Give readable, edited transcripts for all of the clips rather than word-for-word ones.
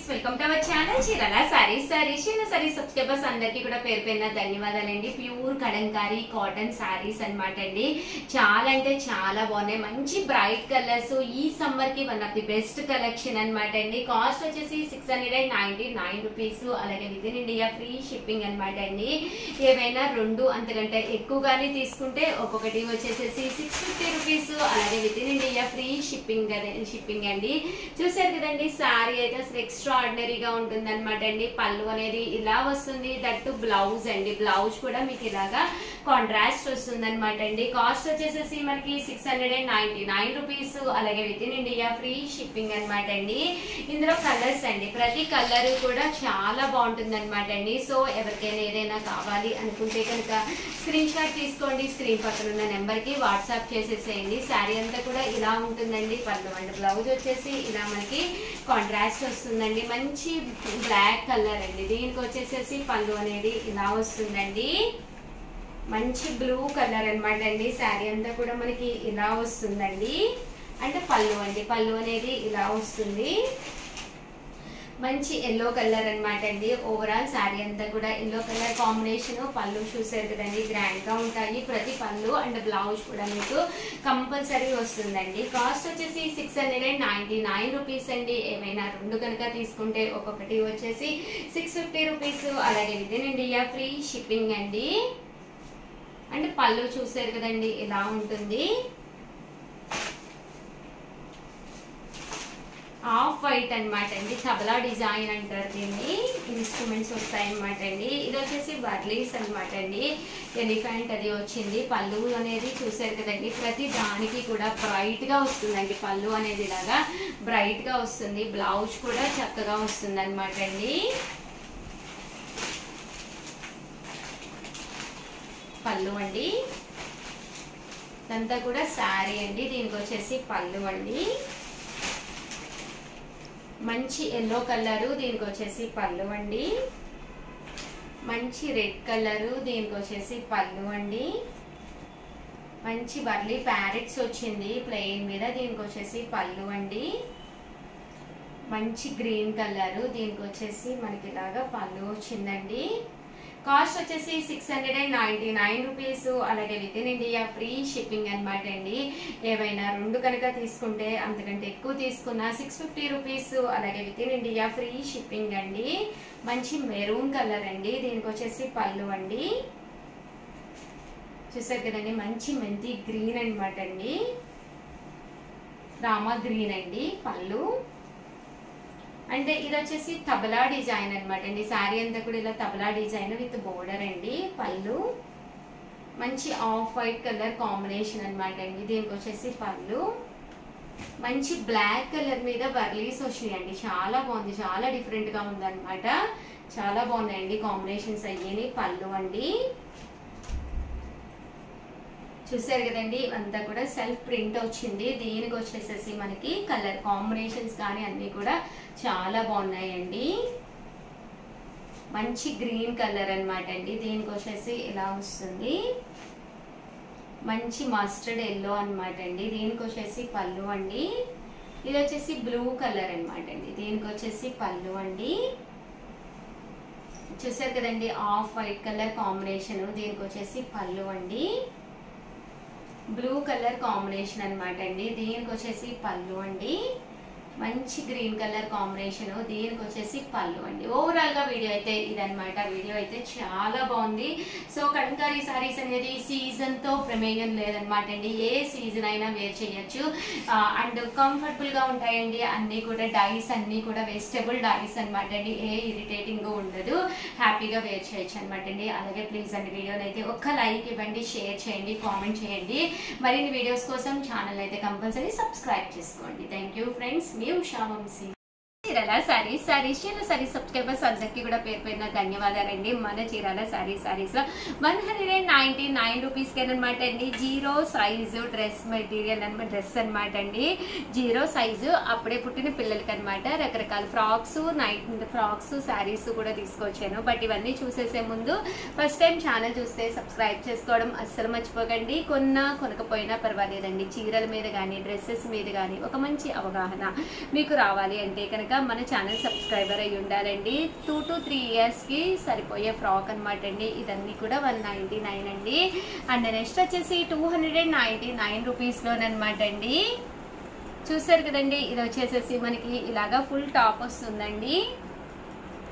Welcome to our channel Chirala saris. Saris subscribers అందరికీ కూడా పేరు పేరున ధన్యవాదాలండి. ప్యూర్ కలంకారీ కాటన్ సారీస్ అన్నమాట అండి. చాలా అంటే చాలా బాగున్నాయి, మంచి బ్రైట్ కలర్స్. ఈ సమ్మర్ కి one of the best collection అన్నమాట అండి. కాస్ట్ వచ్చేసి 699 రూపీస్, అలాగే with in India free shipping అన్నమాట అండి. ఏవైనా రెండు అంతకంటే ఎక్కువగానే తీసుకుంటే ఒక్కొక్కటి వచ్చేసేసి 650 రూపీస్, అలాగే with in India free shipping అండి. చూసారు కదండి, సారీ అయితే అసలు ఎక్స్ట్రాడినరీగా ఉంటుంది అనమాట అండి. పళ్ళు అనేది ఇలా వస్తుంది, దట్టు బ్లౌజ్ అండి. బ్లౌజ్ కూడా మీకు ఇలాగా కాంట్రాస్ట్ వస్తుంది అనమాట అండి. కాస్ట్ వచ్చేసేసి మనకి 699 రూపీస్, అలాగే with in India free shipping అనమాట అండి. ఇందులో కలర్స్ అండి, ప్రతి కలర్ కూడా చాలా బాగుంటుంది అనమాట అండి. సో ఎవరికైనా ఏదైనా కావాలి అనుకుంటే కనుక స్క్రీన్ షాట్ తీసుకోండి, స్క్రీన్ పక్కన ఉన్న నెంబర్ కి వాట్సాప్ చేసేసేయండి. శారీ అంతా కూడా ఇలా ఉంటుందండి. పళ్ళు అండ్ బ్లౌజ్ వచ్చేసి ఇలా మనకి కాంట్రాస్ట్ వస్తుందండి. మంచి బ్లాక్ కలర్ అండి. దీనికి వచ్చేసేసి పళ్ళు అనేది ఇలా వస్తుందండి. మంచి బ్లూ కలర్ అనమాట అండి. శారీ అంతా కూడా మనకి ఇలా వస్తుందండి. అంటే పళ్ళు అండి, పళ్ళు అనేది ఇలా వస్తుంది. మంచి ఎల్లో కలర్ అనమాట అండి. ఓవరాల్ శారీ అంతా కూడా ఎల్లో కలర్ కాంబినేషన్. పళ్ళు చూసారు కదండి, గ్రాండ్ గా ఉంటాయి. ప్రతి పళ్ళు అండ్ బ్లౌజ్ కూడా మీకు కంపల్సరీ వస్తుందండి. కాస్ట్ వచ్చేసి 699 రూపీస్ అండి. ఏమైనా రెండు కనుక తీసుకుంటే ఒక్కొక్కటి వచ్చేసి 650 రూపీస్, అలాగే with in India free shipping అండి. అండ్ పళ్ళు చూసారు కదండి, ఇలా ఉంటుంది. ఆఫ్ వైట్ అనమాట అండి. తబలా డిజైన్ అంటారు దీన్ని. ఇన్స్ట్రుమెంట్స్ వస్తాయి అనమాట అండి. ఇది వచ్చేసి బర్లీస్ అనమాట అండి. ఎలిఫెంట్ అది వచ్చింది. పళ్ళు అనేది చూసారు కదండి, ప్రతి దానికి కూడా బ్రైట్ గా వస్తుందండి. పళ్ళు అనేది ఇలాగా బ్రైట్ గా వస్తుంది. బ్లౌజ్ కూడా చక్కగా వస్తుంది అనమాట అండి. పళ్ళు అండి, ఇదంతా కూడా శారీ అండి. దీనికి వచ్చేసి పళ్ళు అండి. మంచి ఎల్లో కలరు, దీనికి వచ్చేసి పళ్ళు అండి. మంచి రెడ్ కలరు, దీనికి వచ్చేసి పళ్ళు అండి. మంచి బర్లీ ప్యారెట్స్ వచ్చింది ప్లెయిన్ మీద, దీనికి వచ్చేసి పళ్ళు అండి. మంచి గ్రీన్ కలరు, దీనికి వచ్చేసి మనకి ఇలాగా పళ్ళు వచ్చిందండి. కాస్ట్ వచ్చేసి 699 రూపీస్, అలాగే with in India free shipping అనమాట అండి. ఏవైనా రెండు కనుక తీసుకుంటే అంతకంటే ఎక్కువ తీసుకున్న 650 రూపీస్, అలాగే with in India free shipping అండి. మంచి మెరూన్ కలర్ అండి. దీనికి వచ్చేసి పళ్ళు అండి. చూసారు కదండి, మంచి మెంతి గ్రీన్ అనమాట అండి. రామా గ్రీన్ అండి పళ్ళు. అంటే ఇది వచ్చేసి తబలా డిజైన్ అనమాట అండి. శారీ అంతా కూడా ఇలా తబలా డిజైన్ విత్ బోర్డర్ అండి. పళ్ళు మంచి ఆఫ్ వైట్ కలర్ కాంబినేషన్ అనమాట అండి. దీనికి వచ్చేసి పళ్ళు మంచి బ్లాక్ కలర్ మీద బర్లీస్ వచ్చినాయండి. చాలా బాగుంది, చాలా డిఫరెంట్ గా ఉంది అనమాట. చాలా బాగున్నాయండి కాంబినేషన్స్ అయ్యేని. పళ్ళు అండి, చూసారు కదండి, అంతా కూడా సెల్ఫ్ ప్రింట్ వచ్చింది. దీనికి వచ్చేసేసి మనకి కలర్ కాంబినేషన్స్ కానీ అన్ని కూడా చాలా బాగున్నాయండి. మంచి గ్రీన్ కలర్ అనమాట అండి. దీనికి వచ్చేసి ఇలా వస్తుంది. మంచి మస్టర్డ్ ఎల్లో అనమాట అండి. దీనికి వచ్చేసి పళ్ళు అండి. ఇది వచ్చేసి బ్లూ కలర్ అనమాట అండి. దీనికి వచ్చేసి పళ్ళు అండి. చూసారు కదండి, ఆఫ్ వైట్ కలర్ కాంబినేషన్. దీనికి వచ్చేసి పళ్ళు అండి. బ్లూ కలర్ కాంబినేషన్ అనమాట అండి. దీనికి వచ్చేసి పళ్ళు అండి. మంచి గ్రీన్ కలర్ కాంబినేషన్. దీనికి వచ్చేసి పళ్ళు అండి. ఓవరాల్ గా వీడియో అయితే ఇదనమాట. వీడియో అయితే చాలా బాగుంది. సో కలంకారీ సారీస్ అనేది సీజన్ తో ప్రమేయం లేదనమాట అండి. ఏ సీజన్ అయినా వేర్ చేయొచ్చు. అండ్ కంఫర్టబుల్ గా ఉంటాయండి. అన్ని కూడా డైస్ అన్ని కూడా వెజిటబుల్ డైస్ అనమాట అండి. ఏ ఇరిటేటింగ్ ఉండదు, హ్యాపీగా వేర్ చేయొచ్చు అనమాట అండి. అలాగే ప్లీజ్ అండి వీడియోని అయితే ఒక్క లైక్ ఇవ్వండి, షేర్ చేయండి, కామెంట్ చేయండి. మరిన్ని వీడియోస్ కోసం ఛానల్ అయితే కంపల్సరీ సబ్స్క్రైబ్ చేసుకోండి. Thank you friends. మీ ఉషా వంశీ. చీరాల సారీస్ సబ్స్క్రైబర్స్ అందరికీ కూడా పేరు పేరున ధన్యవాదాలండి. మన చీరాల సారీస్ లో 199 రూపీస్ అనమాట అండి. 0 సైజు డ్రెస్ మెటీరియల్ అనమాట, డ్రెస్ అనమాట అండి. 0 సైజు అప్పుడే పుట్టిన పిల్లలకి అనమాట. రకరకాల ఫ్రాక్స్, నైట్ ఫ్రాక్స్, శారీస్ కూడా తీసుకొచ్చాను. బట్ ఇవన్నీ చూసేసే ముందు ఫస్ట్ టైం ఛానల్ చూస్తే సబ్స్క్రైబ్ చేసుకోవడం అస్సలు మర్చిపోకండి. కొనకపోయినా పర్వాలేదండి. చీరల మీద కానీ డ్రెస్సెస్ మీద కానీ ఒక మంచి అవగాహన మీకు రావాలి అంటే కనుక మన మన ఛానల్ సబ్స్క్రైబర్ అయ్యి ఉండాలండి. 2 to 3 ఇయర్స్కి సరిపోయే ఫ్రాక్ అనమాట అండి. ఇదన్నీ కూడా 199 అండి. అండ్ నెక్స్ట్ వచ్చేసి 299 రూపీస్లోనమాట అండి. చూసారు కదండి, ఇది వచ్చేసేసి మనకి ఇలాగా ఫుల్ టాప్ వస్తుందండి.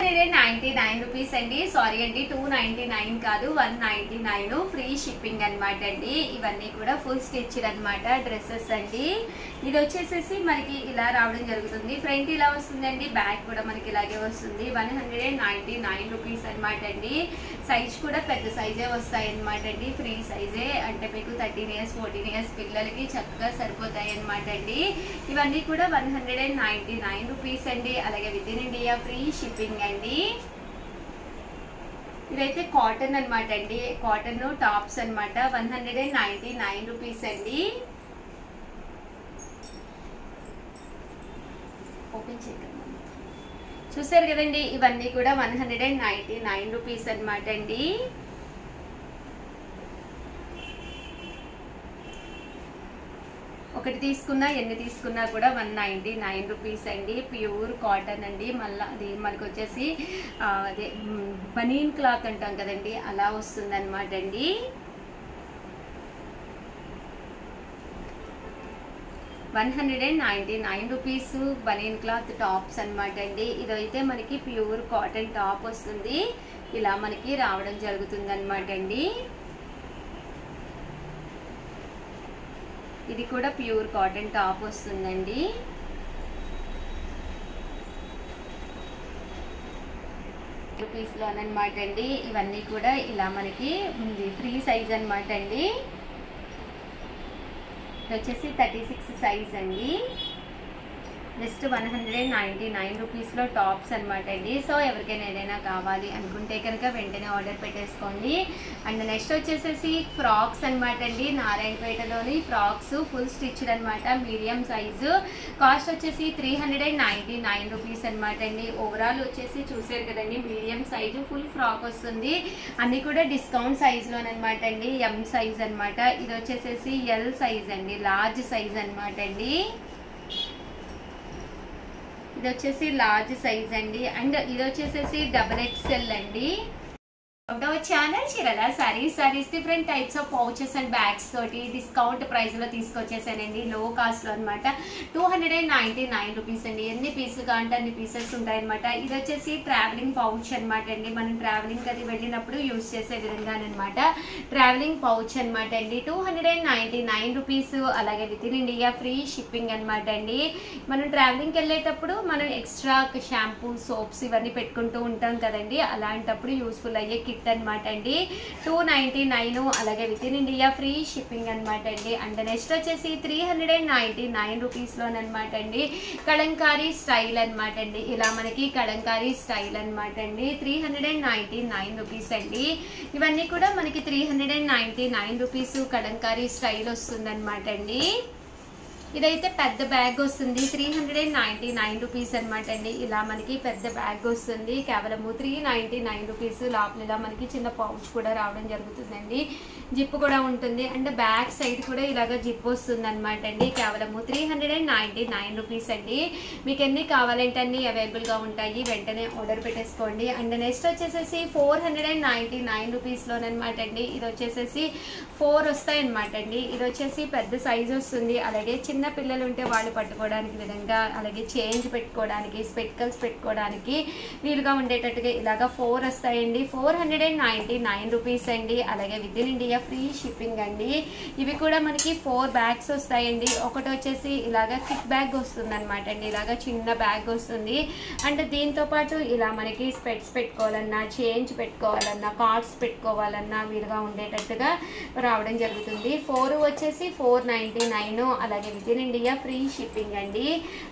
199 రూపీస్ అండి. సారీ అండి, 299 కాదు, 199 ఫ్రీ షిప్పింగ్ అనమాట అండి. ఇవన్నీ కూడా ఫుల్ స్టిచ్డ్ అనమాట డ్రెస్సెస్ అండి. ఇది వచ్చేసేసి మనకి ఇలా రావడం జరుగుతుంది. ఫ్రంట్ ఇలా వస్తుందండి, బ్యాక్ కూడా మనకి ఇలాగే వస్తుంది. 199 రూపీస్ అనమాట అండి. సైజ్ కూడా పెద్ద సైజే వస్తాయి అనమాట అండి. ఫ్రీ సైజే, అంటే మీకు 13 ఇయర్స్ 14 ఇయర్స్ పిల్లలకి చక్కగా సరిపోతాయి అనమాట అండి. ఇవన్నీ కూడా 199 రూపీస్ అండి. అలాగే with in India free shipping అండి. ఇదైతే కాటన్ అనమాట అండి. కాటన్ టాప్స్ అనమాట. 199 రూపీస్ అండి. ఓపెన్ చేద్దాం. చూసారు కదండి, ఇవన్నీ కూడా 199 రూపీస్ అనమాట అండి. ఒకటి తీసుకున్నా ఎన్ని తీసుకున్నా కూడా 199 రూపీస్ అండి. ప్యూర్ కాటన్ అండి. మళ్ళీ అది మనకు వచ్చేసి అదే బనీన్ క్లాత్ అంటాం కదండి, అలా వస్తుంది అనమాట అండి. ₹199 బనీన్ క్లాత్ టాప్స్ అనమాట అండి. ఇదైతే మనకి ప్యూర్ కాటన్ టాప్ వస్తుంది. ఇలా మనకి రావడం జరుగుతుంది అనమాట అండి. ఇది కూడా ప్యూర్ కాటన్ టాప్ వస్తుందండి. రూపీస్లోనమాట అండి. ఇవన్నీ కూడా ఇలా మనకి ఫ్రీ సైజ్ అనమాట అండి. ఇది వచ్చేసి 36 సైజ్ అండి. జస్ట్ 199 రూపీస్లో టాప్స్ అనమాట అండి. సో ఎవరికైనా ఏదైనా కావాలి అనుకుంటే కనుక వెంటనే ఆర్డర్ పెట్టేసుకోండి. అండ్ నెక్స్ట్ వచ్చేసేసి ఫ్రాక్స్ అనమాట అండి. నారాయణపేటలోని ఫ్రాక్స్ ఫుల్ స్టిచ్డ్ అనమాట, మీడియం సైజు. కాస్ట్ వచ్చేసి 399 రూపీస్ అనమాట అండి. ఓవరాల్ వచ్చేసి చూసారు కదండి, మీడియం సైజు ఫుల్ ఫ్రాక్ వస్తుంది. అన్నీ కూడా డిస్కౌంట్ సైజులోనమాట అండి. ఎం సైజ్ అనమాట. ఇది వచ్చేసేసి ఎల్ సైజ్ అండి, లార్జ్ సైజ్ అనమాట అండి. ఇది వచ్చేసి లార్జ్ సైజ్ అండి. అండ్ ఇది వచ్చేసేసి XXL అండి. ఛానల్ చీరల saris different types of pouches and bags తోటి డిస్కౌంట్ ప్రైస్ లో తీసుకొచ్చేసానండి. లో కాస్ట్ లో అనమాట. 299 రూపీస్ అండి. ఎన్ని పీసులు కావాలంటే అన్ని పీసెస్ ఉంటాయన్నమాట. ఇది వచ్చేసి ట్రావెలింగ్ పౌచ్ అనమాట అండి. మనం ట్రావెలింగ్ అది వెళ్ళినప్పుడు యూజ్ చేసే విధంగానమాట. ట్రావెలింగ్ పౌచ్ అనమాట అండి. 299 రూపీస్. అలాగే with in India free shipping అనమాట అండి. మనం ట్రావెలింగ్కి వెళ్ళేటప్పుడు మనం ఎక్స్ట్రా షాంపూ సోప్స్ ఇవన్నీ పెట్టుకుంటూ ఉంటాం కదండి, అలాంటప్పుడు యూస్ఫుల్ అయ్యే కిట్ అనమాట అండి. 299. అలాగే with in India free shipping అనమాట అండి. అండ్ నెక్స్ట్ వచ్చేసి 399 రూపీస్లోనమాట అండి. కలంకారీ స్టైల్ అనమాట అండి. ఇలా మనకి కలంకారీ స్టైల్ అనమాట అండి. 399 రూపీస్ అండి. ఇవన్నీ కూడా మనకి 399 రూపీస్ కలంకారీ స్టైల్ వస్తుంది అనమాట అండి. ఇదైతే పెద్ద బ్యాగ్ వస్తుంది. 399 రూపీస్ అనమాట అండి. ఇలా మనకి పెద్ద బ్యాగ్ వస్తుంది. కేవలము 399 రూపీస్. లోపల ఇలా మనకి చిన్న పౌచ్ కూడా రావడం జరుగుతుందండి. జిప్ కూడా ఉంటుంది. అండ్ బ్యాక్ సైడ్ కూడా ఇలాగ జిప్ వస్తుంది అనమాట అండి. కేవలము 399 రూపీస్ అండి. మీకు ఎన్ని కావాలంటే అన్ని అవైలబుల్గా ఉంటాయి. వెంటనే ఆర్డర్ పెట్టేసుకోండి. అండ్ నెక్స్ట్ వచ్చేసేసి 499 రూపీస్లోనమాట అండి. ఇది వచ్చేసేసి 4 వస్తాయి అనమాట అండి. ఇది వచ్చేసి పెద్ద సైజ్ వస్తుంది. అలాగే చిన్న పిల్లలు ఉంటే వాళ్ళు పట్టుకోవడానికి విధంగా, అలాగే చేంజ్ పెట్టుకోవడానికి, స్పెటికల్స్ పెట్టుకోవడానికి వీలుగా ఉండేటట్టుగా ఇలాగా 4 వస్తాయండి. 499 రూపీస్ అండి. అలాగే with in India free shipping అండి. ఇవి కూడా మనకి 4 బ్యాగ్స్ వస్తాయండి. ఒకటి వచ్చేసి ఇలాగా కిక్ బ్యాగ్ వస్తుంది అనమాట అండి. ఇలాగా చిన్న బ్యాగ్ వస్తుంది. అండ్ దీంతో పాటు ఇలా మనకి స్పెట్స్ పెట్టుకోవాలన్నా, చేంజ్ పెట్టుకోవాలన్నా, కార్డ్స్ పెట్టుకోవాలన్నా వీలుగా ఉండేటట్టుగా రావడం జరుగుతుంది. 4 వచ్చేసి 499. అలాగే with in India free shipping అండి.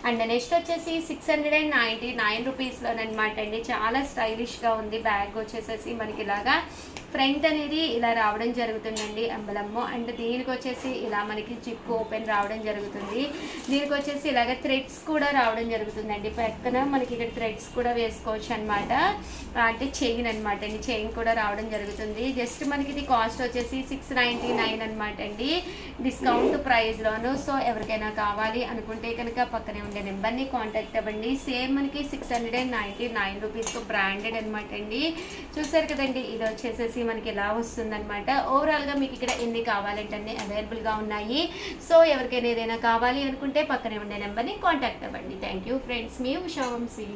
అండ్ నెక్స్ట్ వచ్చేసి 699 రూపీస్లోనమాట అండి. చాలా స్టైలిష్గా ఉంది బ్యాగ్ వచ్చేసేసి మనకి ఇలాగా ఫ్రంట్ అనేది ఇలా రావడం జరుగుతుందండి ఎంబలమ్ము. అండ్ దీనికి వచ్చేసి ఇలా మనకి జిప్ ఓపెన్ రావడం జరుగుతుంది. దీనికి వచ్చేసి ఇలాగ థ్రెడ్స్ కూడా రావడం జరుగుతుందండి. పక్కన మనకి ఇక్కడ థ్రెడ్స్ కూడా వేసుకోవచ్చు అనమాట. అంటే చైన్ అనమాట అండి, చైన్ కూడా రావడం జరుగుతుంది. జస్ట్ మనకి ఇది కాస్ట్ వచ్చేసి 699 అనమాట అండి, డిస్కౌంట్ ప్రైస్లోను. సో ఎవరికైనా కావాలి అనుకుంటే కనుక పక్కనే ఉండే నెంబర్ని కాంటాక్ట్ అవ్వండి. సేమ్ మనకి 699 రూపీస్తో బ్రాండెడ్ అనమాట అండి. చూసారు కదండి, ఇది వచ్చేసేసి మనకి ఇలా వస్తుంది అనమాట. ఓవరాల్గా మీకు ఇక్కడ ఎన్ని కావాలంటే అన్ని అవైలబుల్గా ఉన్నాయి. సో ఎవరికైనా ఏదైనా కావాలి అనుకుంటే పక్కనే ఉండే నెంబర్ని కాంటాక్ట్ అవ్వండి. థ్యాంక్ యూ ఫ్రెండ్స్, మీ ఉషా వంశీ.